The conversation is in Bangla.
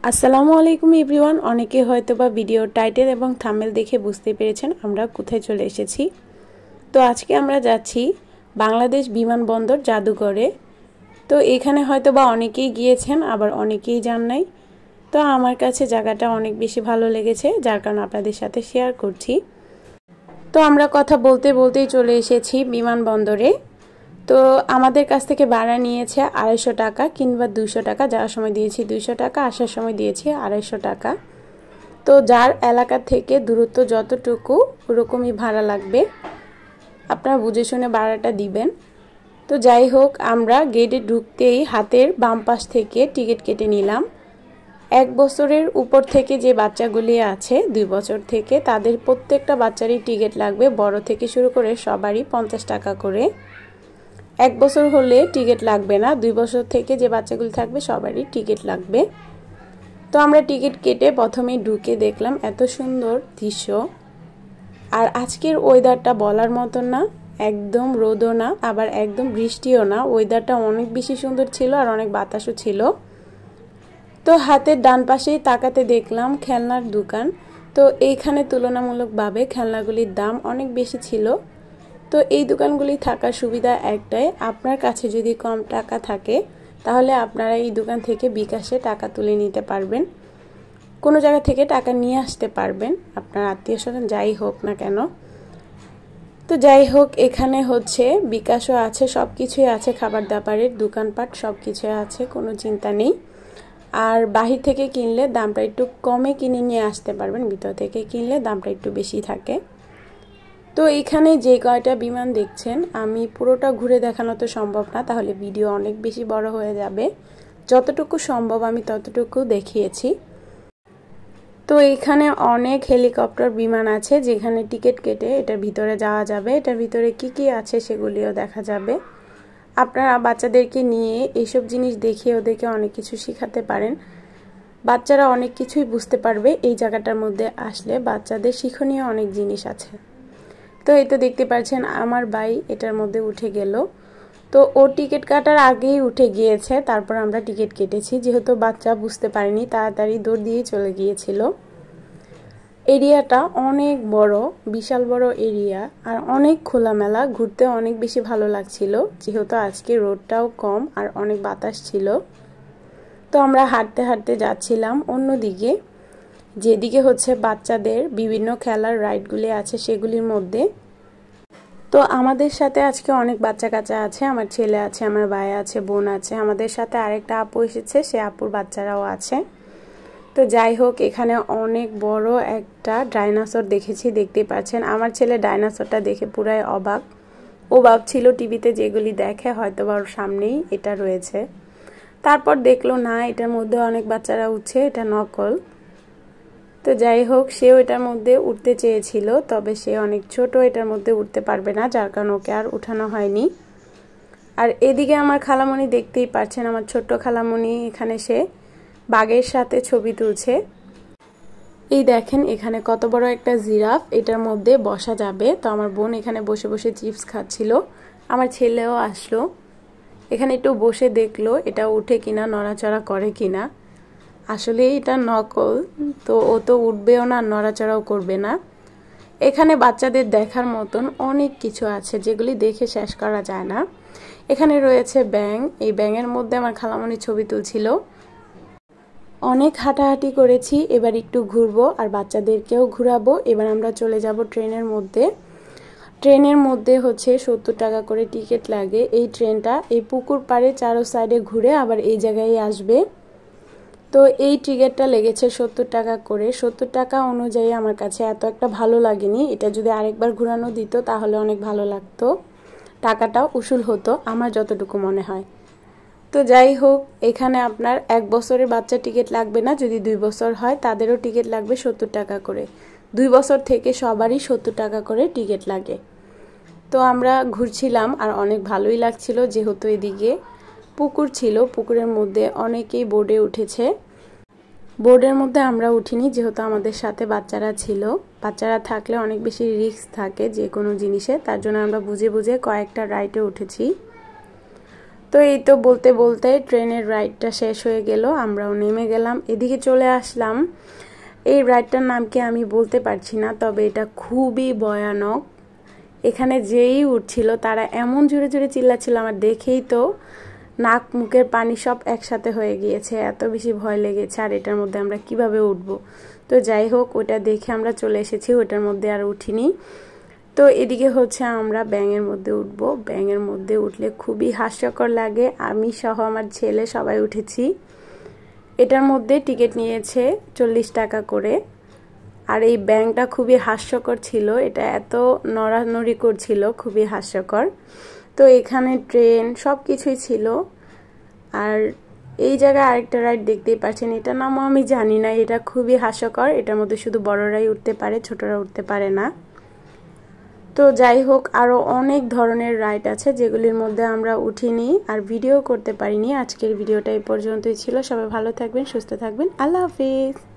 আসসালামু আলাইকুম এভরিওয়ান। অনেকে হয়তোবা ভিডিও টাইটেল এবং থাম্বনেল দেখে বুঝতে পেরেছেন আমরা কোথায় চলে এসেছি। তো আজকে আমরা যাচ্ছি বাংলাদেশ বিমানবন্দর জাদুঘরে। তো এখানে হয়তোবা অনেকেই গিয়েছেন, আবার অনেকেই যান নাই। তো আমার কাছে জায়গাটা অনেক বেশি ভালো লেগেছে, যার কারণে আপনাদের সাথে শেয়ার করছি। তো আমরা কথা বলতে বলতেই চলে এসেছি বিমানবন্দরে। তো আমাদের কাছ থেকে ভাড়া নিয়েছে 250 টাকা কিংবা 200 টাকা। যাওয়ার সময় দিয়েছি 200 টাকা, আসার সময় দিয়েছি 250 টাকা। তো যার এলাকা থেকে দূরত্ব যতটুকু ওরকমই ভাড়া লাগবে, আপনারা বুঝে শুনে ভাড়াটা দিবেন। তো যাই হোক, আমরা গেটে ঢুকতেই হাতের বাম পাশ থেকে টিকিট কেটে নিলাম। 1 বছরের উপর থেকে যে বাচ্চাগুলি আছে, 2 বছর থেকে, তাদের প্রত্যেকটা বাচ্চারই টিকিট লাগবে। বড় থেকে শুরু করে সবারই 50 টাকা করে। 1 বছর হলে টিকিট লাগবে না, 2 বছর থেকে যে বাচ্চাগুলি থাকবে সবারই টিকিট লাগবে। তো আমরা টিকিট কেটে প্রথমেই ঢুকে দেখলাম এত সুন্দর দৃশ্য। আর আজকের ওয়েদারটা বলার মতন না, একদম রোদও না আবার একদম বৃষ্টিও না। ওয়েদারটা অনেক বেশি সুন্দর ছিল আর অনেক বাতাসও ছিল। তো হাতের ডান পাশেই তাকাতে দেখলাম খেলনার দোকান। তো এইখানে তুলনামূলকভাবে খেলনাগুলির দাম অনেক বেশি ছিল। তো এই দোকানগুলি থাকার সুবিধা একটাই, আপনার কাছে যদি কম টাকা থাকে তাহলে আপনারা এই দোকান থেকে বিকাশে টাকা তুলে নিতে পারবেন, কোনো জায়গা থেকে টাকা নিয়ে আসতে পারবেন, আপনার আত্মীয় স্বজন যাই হোক না কেন। তো যাই হোক, এখানে হচ্ছে বিকাশও আছে, সব কিছুই আছে, খাবার দাবারের দোকানপাট সব কিছুই আছে, কোনো চিন্তা নেই। আর বাহির থেকে কিনলে দামটা একটু কমে কিনে নিয়ে আসতে পারবেন, ভিতর থেকে কিনলে দামটা একটু বেশি থাকে। তো এইখানে যে কয়টা বিমান দেখছেন, আমি পুরোটা ঘুরে দেখানো তো সম্ভব না, তাহলে ভিডিও অনেক বেশি বড় হয়ে যাবে। যতটুকু সম্ভব আমি ততটুকু দেখিয়েছি। তো এইখানে অনেক হেলিকপ্টার বিমান আছে, যেখানে টিকিট কেটে এটার ভিতরে যাওয়া যাবে। এটার ভিতরে কি কি আছে সেগুলিও দেখা যাবে। আপনারা বাচ্চাদেরকে নিয়ে এইসব জিনিস দেখিয়ে ওদেরকে অনেক কিছু শেখাতে পারেন। বাচ্চারা অনেক কিছুই বুঝতে পারবে এই জায়গাটার মধ্যে আসলে। বাচ্চাদের শিক্ষণীয় অনেক জিনিস আছে। তো এই তো দেখতে পাচ্ছেন আমার ভাই এটার মধ্যে উঠে গেল। তো ও টিকিট কাটার আগেই উঠে গিয়েছে, তারপর আমরা টিকিট কেটেছি। যেহেতু বাচ্চা বুঝতে পারেনি, তাড়াতাড়ি দৌড় দিয়ে চলে গিয়েছিল। এরিয়াটা অনেক বড়, বিশাল বড় এরিয়া, আর অনেক খোলামেলা, ঘুরতে অনেক বেশি ভালো লাগছিল। যেহেতু আজকে রোদটাও কম আর অনেক বাতাস ছিল। তো আমরা হাঁটতে হাঁটতে যাচ্ছিলাম অন্যদিকে, যেদিকে হচ্ছে বাচ্চাদের বিভিন্ন খেলার রাইডগুলি আছে সেগুলির মধ্যে। তো আমাদের সাথে আজকে অনেক বাচ্চা কাচ্চা আছে, আমার ছেলে আছে, আমার ভাই আছে, বোন আছে, আমাদের সাথে আরেকটা আপু এসেছে, সে আপুর বাচ্চারাও আছে। তো যাই হোক, এখানে অনেক বড় একটা ডাইনোসর দেখেছি, দেখতেই পাচ্ছেন। আমার ছেলে ডাইনোসরটা দেখে পুরাই অবাক। ও ভাবছিল টিভিতে যেগুলি দেখে হয়তো বা ওর সামনেই এটা রয়েছে। তারপর দেখলো না, এটার মধ্যে অনেক বাচ্চারা উঠছে, এটা নকল। তো যাই হোক, সেও এটার মধ্যে উঠতে চেয়েছিল, তবে সে অনেক ছোট, এটার মধ্যে উঠতে পারবে না, যার কারণে ওকে আর উঠানো হয়নি। আর এদিকে আমার খালামণি দেখতেই পাচ্ছেন, আমার ছোট্ট খালামণি, এখানে সে বাঘের সাথে ছবি তুলছে। এই দেখেন এখানে কত বড় একটা জিরাফ, এটার মধ্যে বসা যাবে। তো আমার বোন এখানে বসে বসে চিপস খাচ্ছিল, আমার ছেলেও আসলো, এখানে একটু বসে দেখলো এটা উঠে কিনা, নড়াচড়া করে কিনা। আসলে এটা নকল, তো ও তো উঠবেও না, নড়াচড়াও করবে না। এখানে বাচ্চাদের দেখার মতন অনেক কিছু আছে, যেগুলি দেখে শেষ করা যায় না। এখানে রয়েছে ব্যাঙ, এই ব্যাঙের মধ্যে আমার খালামণি ছবি তুলছিল। অনেক হাঁটাহাঁটি করেছি, এবার একটু ঘুরবো আর বাচ্চাদেরকেও ঘুরাবো। এবার আমরা চলে যাব ট্রেনের মধ্যে। ট্রেনের মধ্যে হচ্ছে 70 টাকা করে টিকিট লাগে। এই ট্রেনটা এই পুকুর পাড়ে চারো সাইডে ঘুরে আবার এই জায়গায় আসবে। তো এই টিকিটটা লেগেছে 70 টাকা করে। 70 টাকা অনুযায়ী আমার কাছে এত একটা ভালো লাগেনি। এটা যদি আরেকবার ঘোরানো দিত তাহলে অনেক ভালো লাগতো, টাকাটাও উসুল হতো আমার যতটুকু মনে হয়। তো যাই হোক, এখানে আপনার 1 বছরের বাচ্চা টিকিট লাগবে না, যদি 2 বছর হয় তাদেরও টিকিট লাগবে 70 টাকা করে। 2 বছর থেকে সবারই 70 টাকা করে টিকিট লাগে। তো আমরা ঘুরছিলাম আর অনেক ভালোই লাগছিল, যেহেতু এদিকে পুকুর ছিল, পুকুরের মধ্যে অনেকেই বোর্ডে উঠেছে। বোর্ডের মধ্যে আমরা উঠিনি, যেহেতু আমাদের সাথে বাচ্চারা ছিল। বাচ্চারা থাকলে অনেক বেশি রিস্ক থাকে যে কোনো জিনিসে, তার জন্য আমরা বুঝে বুঝে কয়েকটা রাইডে উঠেছি। তো এই তো বলতে বলতে ট্রেনের রাইডটা শেষ হয়ে গেল, আমরাও নেমে গেলাম, এদিকে চলে আসলাম। এই রাইডটার নাম কি আমি বলতে পারছি না, তবে এটা খুবই ভয়ানক। এখানে যেই উঠছিল তারা এমন জোরে জোরে চিল্লাচ্ছিল, আমার দেখেই তো নাক মুখের পানি সব একসাথে হয়ে গিয়েছে, এত বেশি ভয় লেগেছে। আর এটার মধ্যে আমরা কিভাবে উঠব? তো যাই হোক, ওটা দেখে আমরা চলে এসেছি, ওটার মধ্যে আর উঠিনি। তো এদিকে হচ্ছে আমরা ব্যাঙের মধ্যে উঠব। ব্যাঙের মধ্যে উঠলে খুবই হাস্যকর লাগে, আমি সহ আমার ছেলে সবাই উঠেছি। এটার মধ্যে টিকিট নিয়েছে 40 টাকা করে। আর এই ব্যাঙটা খুবই হাস্যকর ছিল, এটা এত নড়ানড়ি করছিল, খুবই হাস্যকর। তো এখানে ট্রেন সব কিছুই ছিল। আর এই জায়গায় আরেকটা রাইড দেখতেই পাচ্ছেন, এটার নামও আমি জানি না, এটা খুবই হাস্যকর। এটার মধ্যে শুধু বড়রাই উঠতে পারে, ছোটরা উঠতে পারে না। তো যাই হোক, আরও অনেক ধরনের রাইড আছে যেগুলির মধ্যে আমরা উঠিনি আর ভিডিও করতে পারিনি। আজকের ভিডিওটা এই পর্যন্তই ছিল। সবাই ভালো থাকবেন, সুস্থ থাকবেন, আল্লাহ হাফিজ।